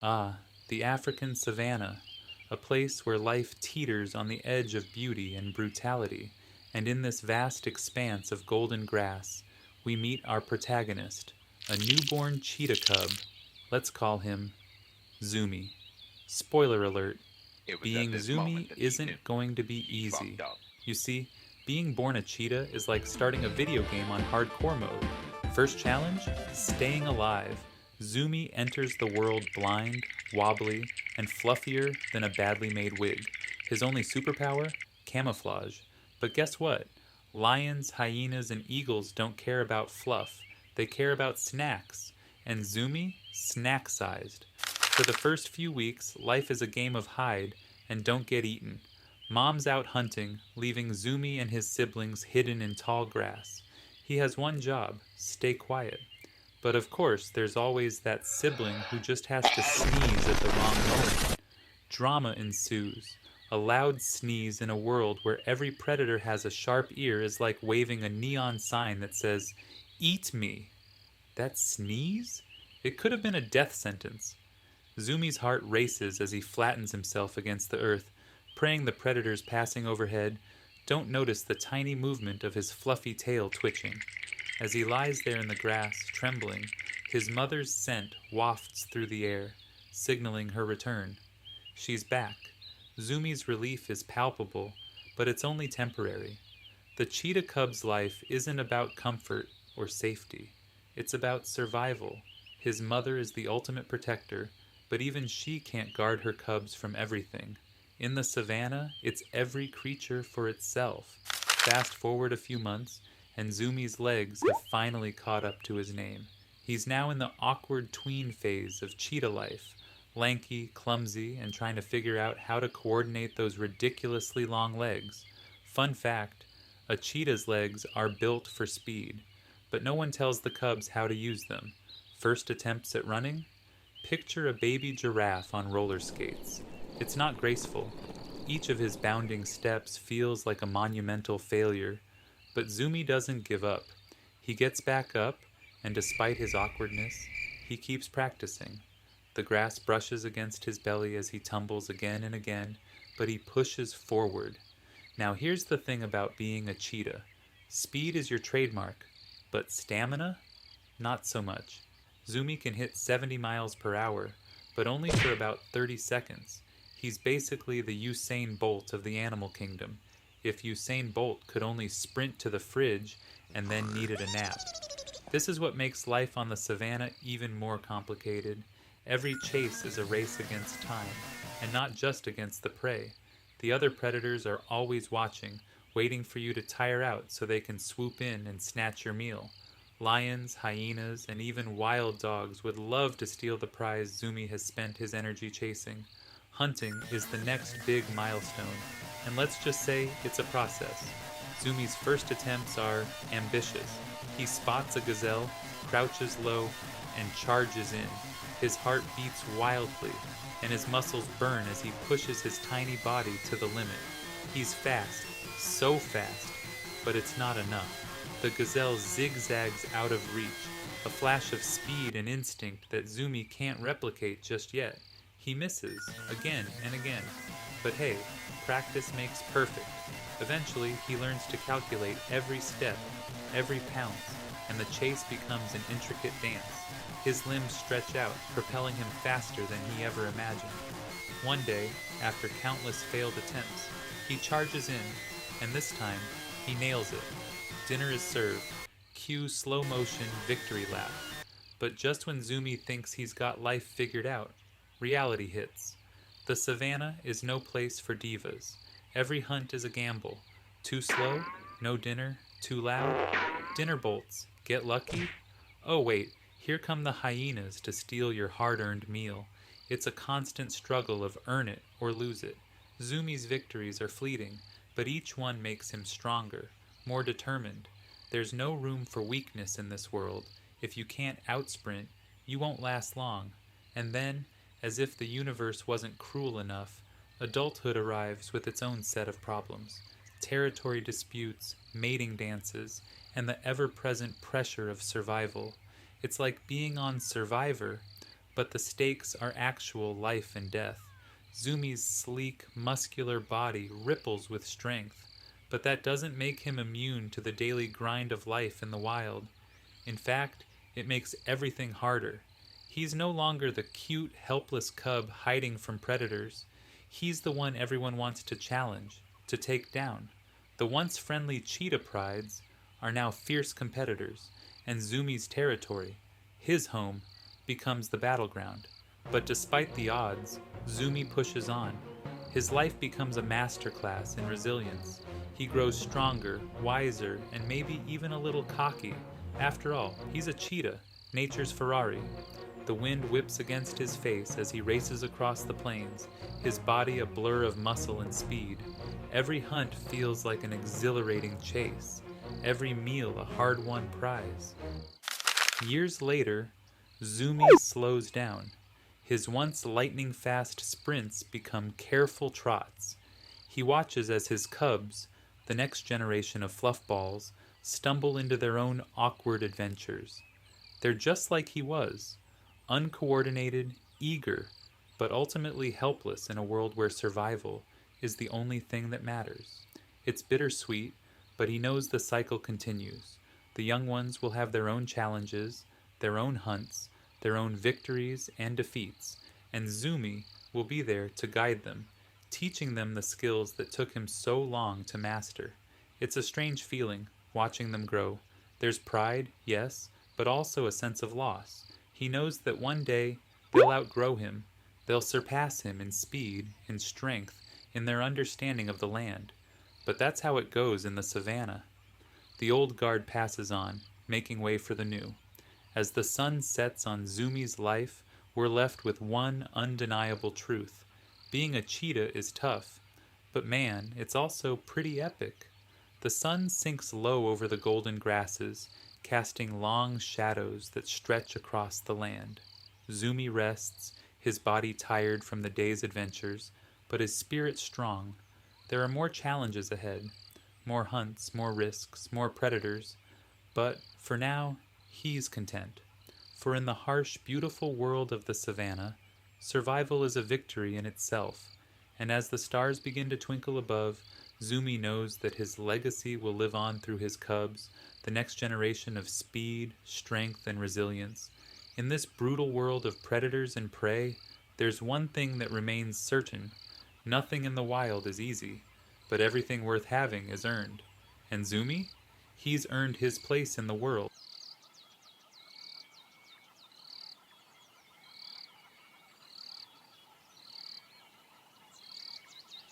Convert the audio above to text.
Ah, the African savannah, a place where life teeters on the edge of beauty and brutality, and in this vast expanse of golden grass, we meet our protagonist, a newborn cheetah cub. Let's call him Zumi. Spoiler alert, It was at being this moment Zumi that he knew isn't going to be he easy. fucked up. You see, being born a cheetah is like starting a video game on hardcore mode. First challenge, staying alive. Zumi enters the world blind, wobbly, and fluffier than a badly made wig. His only superpower? Camouflage. But guess what? Lions, hyenas, and eagles don't care about fluff. They care about snacks. And Zumi? Snack sized. For the first few weeks, life is a game of hide and don't get eaten. Mom's out hunting, leaving Zumi and his siblings hidden in tall grass. He has one job: stay quiet. But of course, there's always that sibling who just has to sneeze at the wrong moment. Drama ensues. A loud sneeze in a world where every predator has a sharp ear is like waving a neon sign that says, "Eat me." That sneeze? It could have been a death sentence. Zumi's heart races as he flattens himself against the earth, praying the predators passing overhead don't notice the tiny movement of his fluffy tail twitching. As he lies there in the grass, trembling, his mother's scent wafts through the air, signaling her return. She's back. Zumi's relief is palpable, but it's only temporary. The cheetah cub's life isn't about comfort or safety. It's about survival. His mother is the ultimate protector, but even she can't guard her cubs from everything. In the savannah, it's every creature for itself. Fast forward a few months, and Zumi's legs have finally caught up to his name. He's now in the awkward tween phase of cheetah life, lanky, clumsy, and trying to figure out how to coordinate those ridiculously long legs. Fun fact, a cheetah's legs are built for speed, but no one tells the cubs how to use them. First attempts at running? Picture a baby giraffe on roller skates. It's not graceful. Each of his bounding steps feels like a monumental failure, but Zumi doesn't give up. He gets back up, and despite his awkwardness, he keeps practicing. The grass brushes against his belly as he tumbles again and again, but he pushes forward. Now here's the thing about being a cheetah. Speed is your trademark, but stamina? Not so much. Zumi can hit 70 miles per hour, but only for about 30 seconds. He's basically the Usain Bolt of the animal kingdom, if Usain Bolt could only sprint to the fridge and then needed a nap. This is what makes life on the savannah even more complicated. Every chase is a race against time, and not just against the prey. The other predators are always watching, waiting for you to tire out so they can swoop in and snatch your meal. Lions, hyenas, and even wild dogs would love to steal the prize Zumi has spent his energy chasing. Hunting is the next big milestone, and let's just say it's a process. Zumi's first attempts are ambitious. He spots a gazelle, crouches low, and charges in. His heart beats wildly, and his muscles burn as he pushes his tiny body to the limit. He's fast, so fast, but it's not enough. The gazelle zigzags out of reach, a flash of speed and instinct that Zumi can't replicate just yet. He misses, again and again. But hey, practice makes perfect. Eventually, he learns to calculate every step, every pounce, and the chase becomes an intricate dance. His limbs stretch out, propelling him faster than he ever imagined. One day, after countless failed attempts, he charges in, and this time, he nails it. Dinner is served. Cue slow motion victory lap. But just when Zumi thinks he's got life figured out, reality hits. The savannah is no place for divas. Every hunt is a gamble. Too slow? No dinner. Too loud? Dinner bolts. Get lucky? Oh, wait, here come the hyenas to steal your hard earned meal. It's a constant struggle of earn it or lose it. Zumi's victories are fleeting, but each one makes him stronger, more determined. There's no room for weakness in this world. If you can't outsprint, you won't last long. And then, as if the universe wasn't cruel enough, adulthood arrives with its own set of problems. Territory disputes, mating dances, and the ever present pressure of survival. It's like being on Survivor, but the stakes are actual life and death. Zumi's sleek, muscular body ripples with strength, but that doesn't make him immune to the daily grind of life in the wild. In fact, it makes everything harder. He's no longer the cute, helpless cub hiding from predators. He's the one everyone wants to challenge, to take down. The once friendly cheetah prides are now fierce competitors, and Zumi's territory, his home, becomes the battleground. But despite the odds, Zumi pushes on. His life becomes a masterclass in resilience. He grows stronger, wiser, and maybe even a little cocky. After all, he's a cheetah, nature's Ferrari. The wind whips against his face as he races across the plains, his body a blur of muscle and speed. Every hunt feels like an exhilarating chase, every meal a hard-won prize. Years later, Zumi slows down. His once lightning-fast sprints become careful trots. He watches as his cubs, the next generation of fluffballs, stumble into their own awkward adventures. They're just like he was, uncoordinated, eager, but ultimately helpless in a world where survival is the only thing that matters. It's bittersweet, but he knows the cycle continues. The young ones will have their own challenges, their own hunts, their own victories and defeats, and Zumi will be there to guide them, teaching them the skills that took him so long to master. It's a strange feeling, watching them grow. There's pride, yes, but also a sense of loss. He knows that one day they'll outgrow him, they'll surpass him in speed, in strength, in their understanding of the land. But that's how it goes in the savannah. The old guard passes on, making way for the new. As the sun sets on Zumi's life, we're left with one undeniable truth. Being a cheetah is tough, but man, it's also pretty epic. The sun sinks low over the golden grasses, casting long shadows that stretch across the land. Zumi rests, his body tired from the day's adventures, but his spirit strong. There are more challenges ahead, more hunts, more risks, more predators, but for now, he's content. For in the harsh, beautiful world of the savannah, survival is a victory in itself, and as the stars begin to twinkle above, Zumi knows that his legacy will live on through his cubs, the next generation of speed, strength, and resilience. In this brutal world of predators and prey, there's one thing that remains certain. Nothing in the wild is easy, but everything worth having is earned. And Zumi? He's earned his place in the world.